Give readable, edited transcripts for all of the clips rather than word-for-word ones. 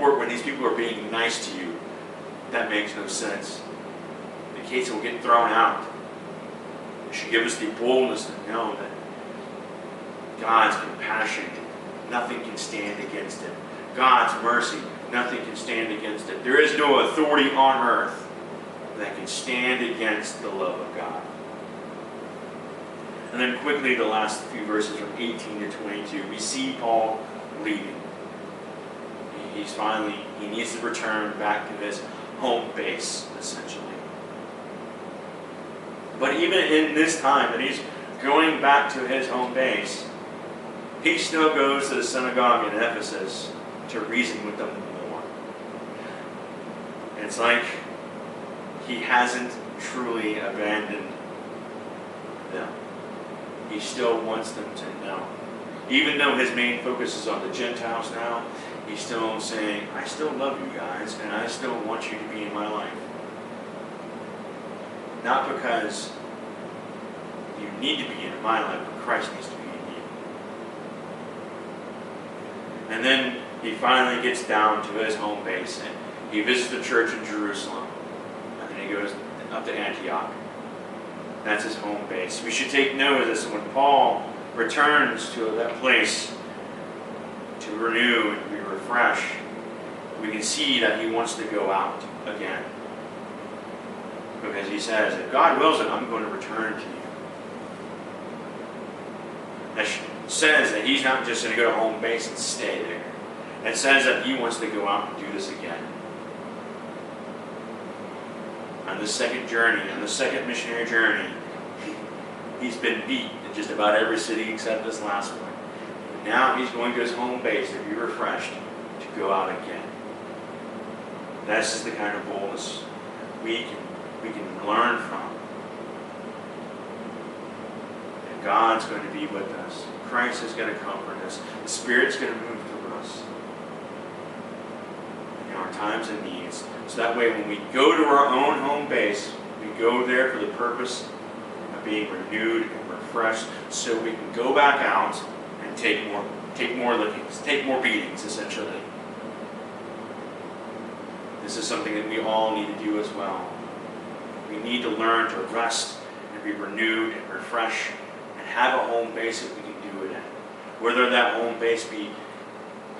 report when these people are being nice to you, that makes no sense. The case will get thrown out. It should give us the boldness to know that God's compassion, nothing can stand against it. God's mercy, nothing can stand against it. There is no authority on earth that can stand against the love of God. And then quickly, the last few verses from 18 to 22, we see Paul leaving. He needs to return back to his home base, essentially. But even in this time that he's going back to his home base, he still goes to the synagogue in Ephesus to reason with them more. It's like he hasn't truly abandoned them. He still wants them to know. Even though his main focus is on the Gentiles now, he's still saying, I still love you guys, and I still want you to be in my life. Not because you need to be in my life, but Christ needs to be in you. And then he finally gets down to his home base, and he visits the church in Jerusalem. And then he goes up to Antioch. That's his home base. We should take note of this. When Paul returns to that place to renew and be refreshed, we can see that he wants to go out again. Because he says, if God wills it, I'm going to return to you. That says that he's not just going to go to home base and stay there. It says that he wants to go out and do this again. On this second journey, on the second missionary journey, he's been beat in just about every city except this last one. And now he's going to his home base to be refreshed, to go out again. This is the kind of boldness we can learn from. And God's going to be with us. Christ is going to comfort us. The Spirit's going to move through us in our times and needs. So that way when we go to our own home base, we go there for the purpose of being renewed and refreshed, so we can go back out and take more lickings, take more beatings, essentially. This is something that we all need to do as well. We need to learn to rest and be renewed and refreshed and have a home base that we can do it in. Whether that home base be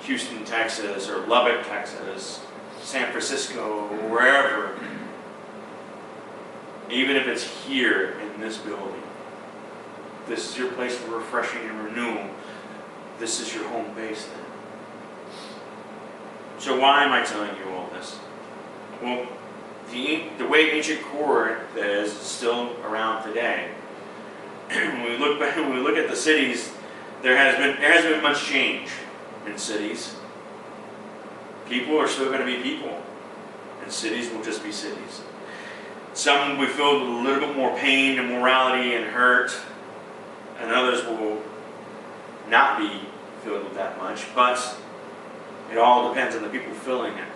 Houston, Texas, or Lubbock, Texas, San Francisco, wherever. Even if it's here in this building. This is your place for refreshing and renewal. This is your home base then. So why am I telling you all this? Well, the way ancient Corinth is still around today. When we look at the cities, there hasn't been much change in cities. People are still going to be people, and cities will just be cities. Some will be filled with a little bit more pain and morality and hurt, and others will not be filled with that much, but it all depends on the people filling it.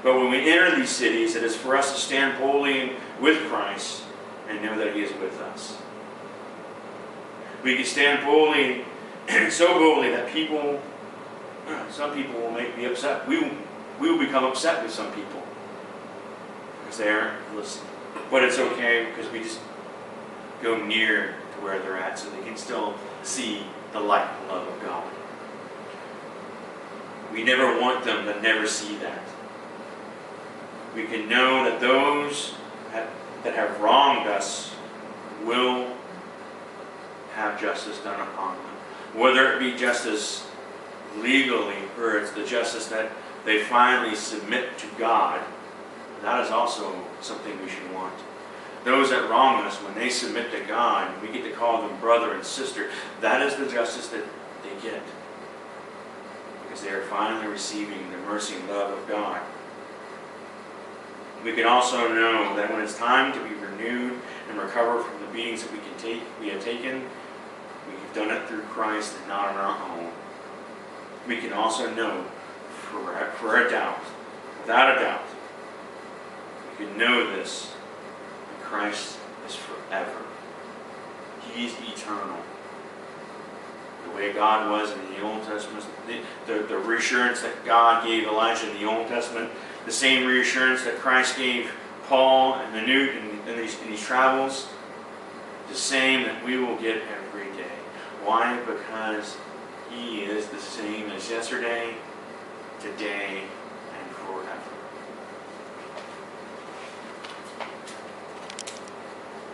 But when we enter these cities, it is for us to stand boldly with Christ and know that He is with us. We can stand boldly, so boldly that some people will make me upset. We will become upset with some people because they aren't listening. But it's okay because we just go near to where they're at so they can still see the light and love of God. We never want them to never see that. We can know that those that have wronged us will have justice done upon them. Whether it be justice legally, or it's the justice that they finally submit to God, that is also something we should want. Those that wrong us, when they submit to God, we get to call them brother and sister, that is the justice that they get. Because they are finally receiving the mercy and love of God. We can also know that when it's time to be renewed and recover from the beatings that we have taken, we've done it through Christ and not on our own. We can also know for a doubt, without a doubt, we can know this, that Christ is forever. He is eternal. the way God was in the Old Testament, the reassurance that God gave Elijah in the Old Testament, the same reassurance that Christ gave Paul in the New in these travels, the same that we will get every day. Why? Because He is the same as yesterday, today,